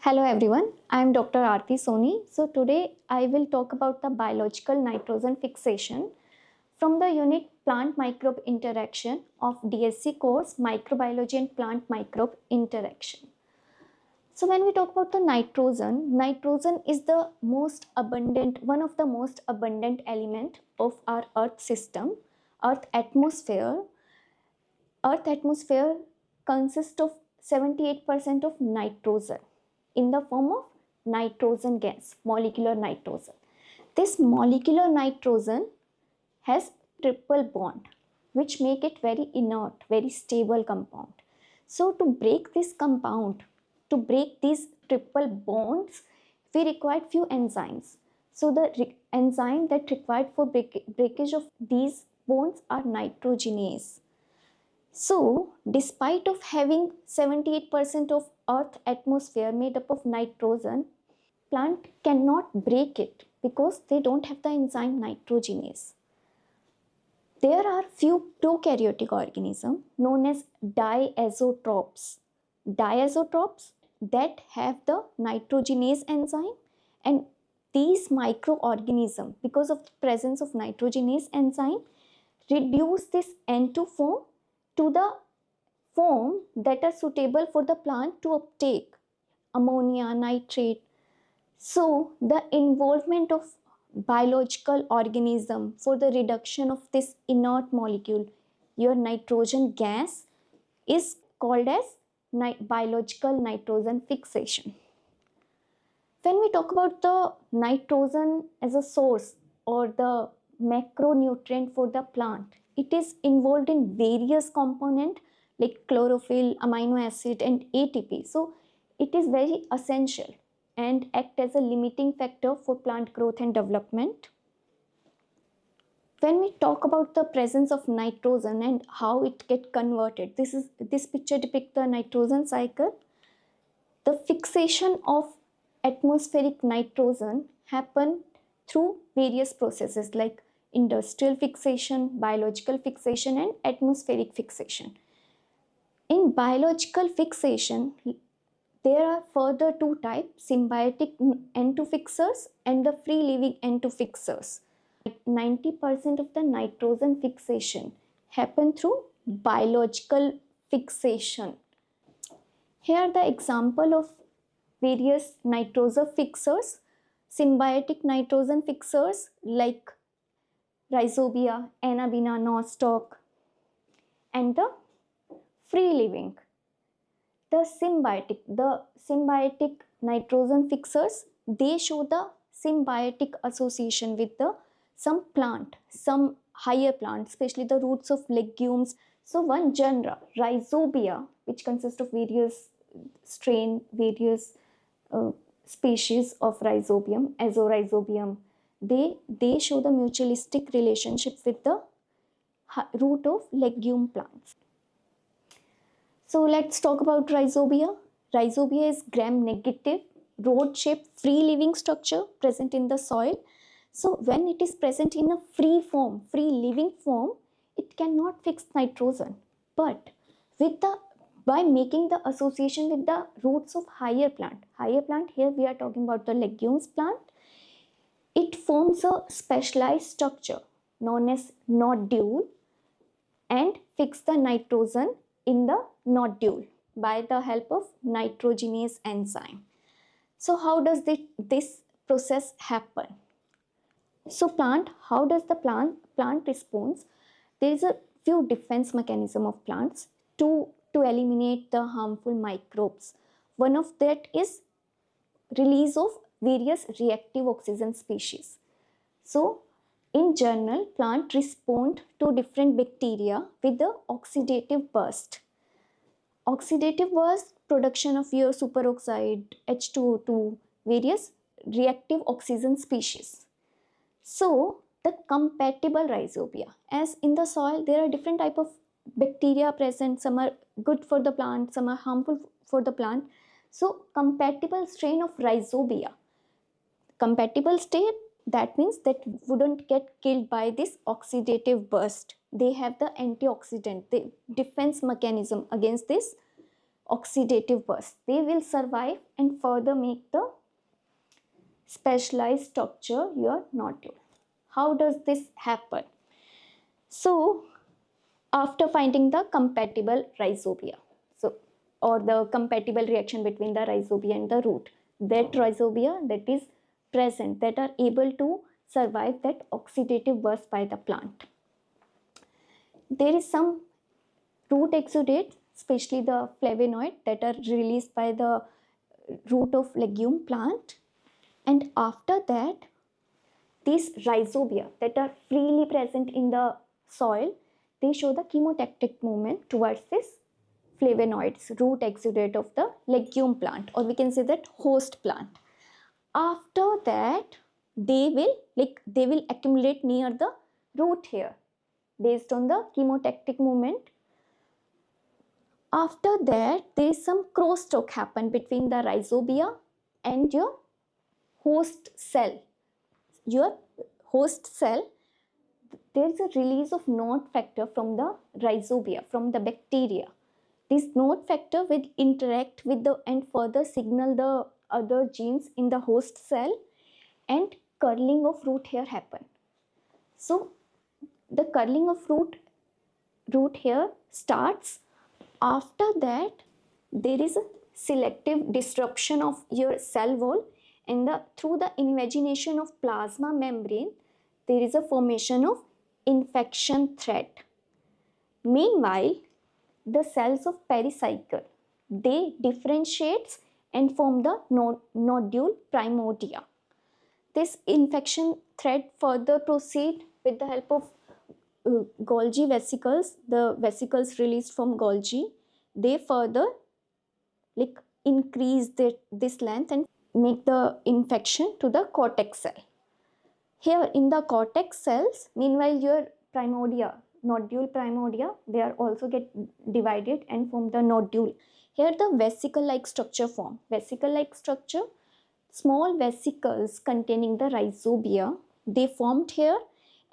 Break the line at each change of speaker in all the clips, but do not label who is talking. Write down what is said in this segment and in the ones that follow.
Hello everyone, I am Dr. Aarti Soni. So today I will talk about the biological nitrogen fixation from the unit Plant Microbe Interaction of DSc course Microbiology and Plant Microbe Interaction. So when we talk about the nitrogen is the one of the most abundant element of our Earth system, Earth atmosphere. Earth atmosphere consists of 78% of nitrogen in the form of nitrogen gas, molecular nitrogen. This molecular nitrogen has triple bond, which make it very inert, very stable compound. So to break this compound, to break these triple bonds, we required few enzymes. So the enzyme that required for breakage of these bonds are nitrogenase. So, despite of having 78% of Earth atmosphere made up of nitrogen, plant cannot break it because they don't have the enzyme nitrogenase. There are few prokaryotic organisms known as diazotropes. Diazotropes that have the nitrogenase enzyme, and these microorganisms, because of the presence of nitrogenase enzyme, reduce this N2 form to the form that are suitable for the plant to uptake ammonia, nitrate. So the involvement of biological organism for the reduction of this inert molecule, your nitrogen gas, is called as biological nitrogen fixation. When we talk about the nitrogen as a source or the macronutrient for the plant, it is involved in various components like chlorophyll, amino acid and ATP. So it is very essential and act as a limiting factor for plant growth and development. When we talk about the presence of nitrogen and how it gets converted, this picture depicts the nitrogen cycle. The fixation of atmospheric nitrogen happen through various processes like industrial fixation, biological fixation and atmospheric fixation. In biological fixation, there are further two types, symbiotic N2 fixers and the free living N2 fixers. 90% of the nitrogen fixation happen through biological fixation. Here are the example of various nitrogen fixers, symbiotic nitrogen fixers like Rhizobia, Anabina, nostoc, and the free living. The symbiotic nitrogen fixers, they show the symbiotic association with some plant, some higher plant, especially the roots of legumes. So one genre, Rhizobia, which consists of various various species of Rhizobium, Rhizobium, they show the mutualistic relationship with the root of legume plants. So let's talk about Rhizobia. Rhizobia is gram-negative, rod-shaped, free-living structure present in the soil. So when it is present in a free living form, it cannot fix nitrogen. But by making the association with the roots of higher plant, here we are talking about the legumes plant, it forms a specialized structure known as nodule and fix the nitrogen in the nodule by the help of nitrogenase enzyme. So how does this process happen? So how does the plant responds? There is a few defense mechanism of plants to eliminate the harmful microbes. One of that is release of various reactive oxygen species. So in general, plant respond to different bacteria with the oxidative burst. Oxidative burst, production of your superoxide, H2O2, various reactive oxygen species. So the compatible Rhizobia, as in the soil there are different type of bacteria present, some are good for the plant, some are harmful for the plant. So compatible strain of Rhizobia, compatible state, that means that wouldn't get killed by this oxidative burst. They have the antioxidant, the defense mechanism against this oxidative burst. They will survive and further make the specialized structure your nodule. How does this happen? So after finding the compatible rhizobia, or the compatible reaction between the rhizobia and the root, that rhizobia that is present, that are able to survive that oxidative burst by the plant, there is some root exudates, especially the flavonoid, that are released by the root of legume plant. And after that, these rhizobia that are freely present in the soil, they show the chemotactic movement towards this flavonoids, root exudate of the legume plant, or we can say that host plant. After that, they will accumulate near the root here based on the chemotactic movement. After that, there is some crosstalk happen between the rhizobia and your host cell. Your host cell, there is a release of node factor from the rhizobia, from the bacteria. This node factor will interact with the and further signal the other genes in the host cell, and curling of root hair happen. So the curling of root hair starts. After that, there is a selective disruption of your cell wall, and through the invagination of plasma membrane, there is a formation of infection thread. Meanwhile, the cells of pericycle, they differentiates and form the nodule primordia. This infection thread further proceed with the help of Golgi vesicles, the vesicles released from Golgi. They further increase this length and make the infection to the cortex cell. Here in the cortex cells, meanwhile your primordia, nodule primordia, they are also get divided and form the nodule. Here the vesicle-like structure form. Vesicle-like structure, small vesicles containing the rhizobia, they formed here,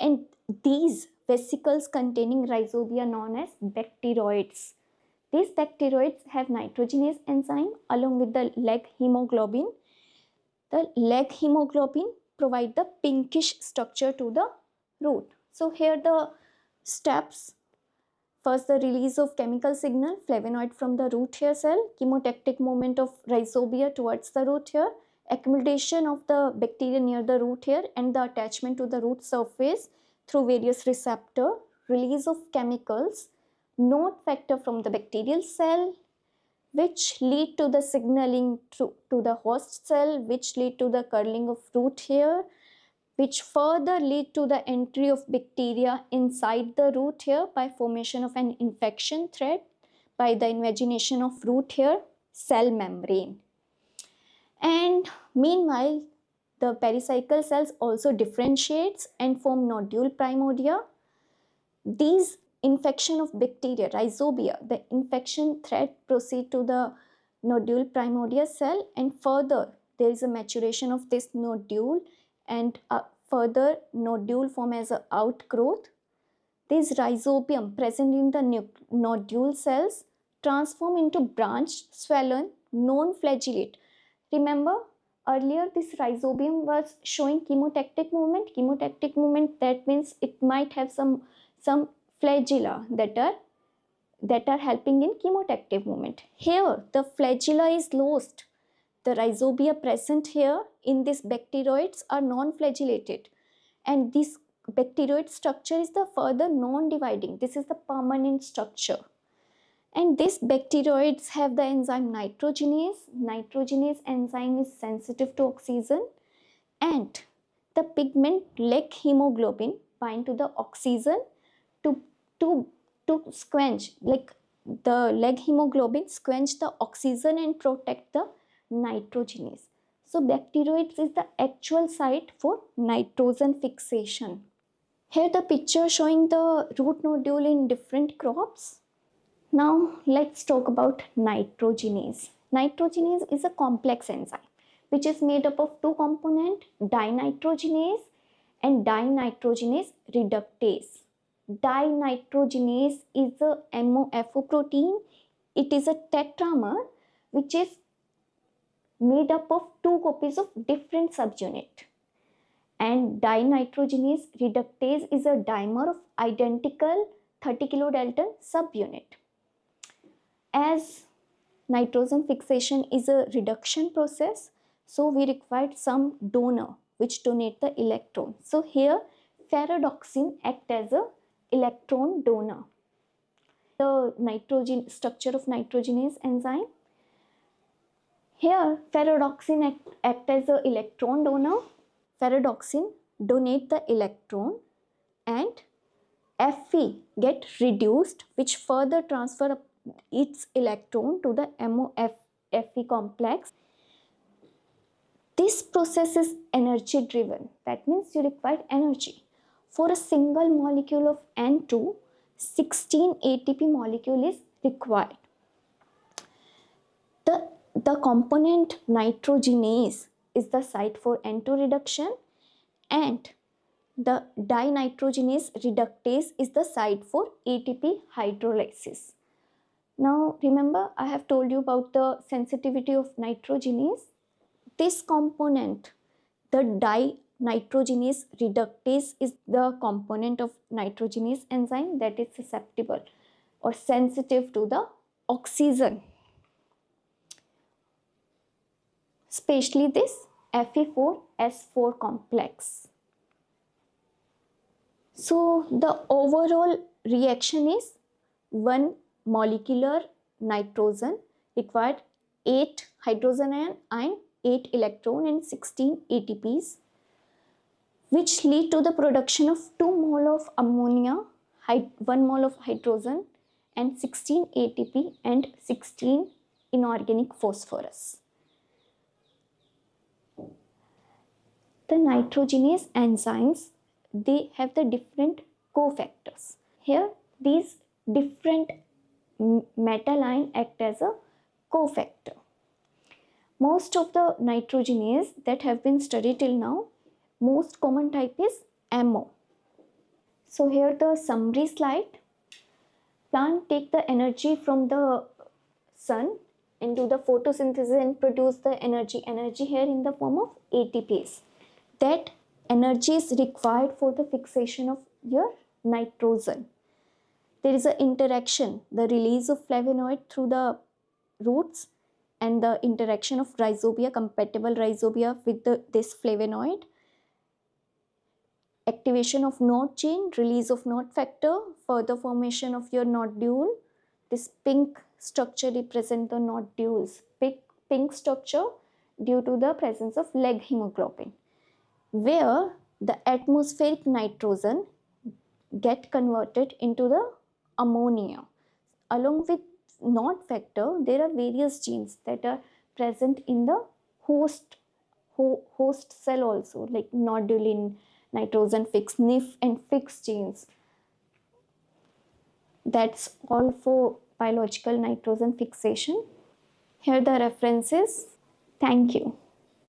and these vesicles containing rhizobia known as bacteroids. These bacteroids have nitrogenase enzyme along with the leg hemoglobin. The leg hemoglobin provide the pinkish structure to the root. So here the steps: first, the release of chemical signal, flavonoid from the root hair cell, chemotactic movement of rhizobia towards the root hair, accumulation of the bacteria near the root hair and the attachment to the root surface through various receptor, release of chemicals, node factor from the bacterial cell, which lead to the signaling to the host cell, which lead to the curling of root hair, which further lead to the entry of bacteria inside the root hair by formation of an infection thread by the invagination of root hair cell membrane. And meanwhile, the pericycle cells also differentiates and form nodule primordia. These infection of bacteria, rhizobia, the infection thread proceed to the nodule primordia cell, and further there is a maturation of this nodule, and further nodule form as an outgrowth. This rhizobium present in the nodule cells transform into branched, swollen, non-flagellate. Remember, earlier this rhizobium was showing chemotactic movement. Chemotactic movement, that means it might have some flagella that are helping in chemotactic movement. Here, the flagella is lost. The rhizobia present here in these bacteroids are non-flagellated, and this bacteroid structure is the further non-dividing. This is the permanent structure. And these bacteroids have the enzyme nitrogenase. Nitrogenase enzyme is sensitive to oxygen, and the pigment leg hemoglobin bind to the oxygen to squench, the leg hemoglobin squench the oxygen and protect the nitrogenase. So bacteroids is the actual site for nitrogen fixation. Here the picture showing the root nodule in different crops. Now let's talk about nitrogenase. Nitrogenase is a complex enzyme which is made up of two components, dinitrogenase and dinitrogenase reductase. Dinitrogenase is a MOFO protein it is a tetramer which is made up of two copies of different subunit. And dinitrogenase reductase is a dimer of identical 30 kilodalton subunit. As nitrogen fixation is a reduction process, so we required some donor which donate the electron. So here ferredoxin act as a electron donor. The nitrogen structure of nitrogenase enzyme. Here ferredoxin act as a electron donor. Ferredoxin donate the electron and Fe get reduced, which further transfer its electron to the MOF-Fe complex. This process is energy driven. That means you require energy. For a single molecule of N2, 16 ATP molecule is required. The component nitrogenase is the site for N2 reduction, and the dinitrogenase reductase is the site for ATP hydrolysis. Now remember, I have told you about the sensitivity of nitrogenase. This component, the dinitrogenase reductase, is the component of nitrogenase enzyme that is susceptible or sensitive to the oxygen, especially this Fe4S4 complex. So the overall reaction is 1 molecular nitrogen required 8 hydrogen ion, 8 electron and 16 ATPs, which lead to the production of 2 mole of ammonia, 1 mole of hydrogen and 16 ATP and 16 inorganic phosphorus. The nitrogenase enzymes, they have the different cofactors. Here these different metal ion act as a cofactor. Most of the nitrogenase that have been studied till now, most common type is MO. So here the summary slide. Plant take the energy from the sun into the photosynthesis and produce the energy here in the form of ATPs. That energy is required for the fixation of your nitrogen. There is an interaction, the release of flavonoid through the roots and the interaction of rhizobia, compatible rhizobia with this flavonoid. Activation of node chain, release of node factor, further formation of your nodule. This pink structure represents the nodules. Pink structure due to the presence of leg hemoglobin, where the atmospheric nitrogen get converted into the ammonia. Along with node factor, there are various genes that are present in the host cell also, like nodulin, nitrogen fix, NIF and fix genes. That's all for biological nitrogen fixation. Here are the references. Thank you.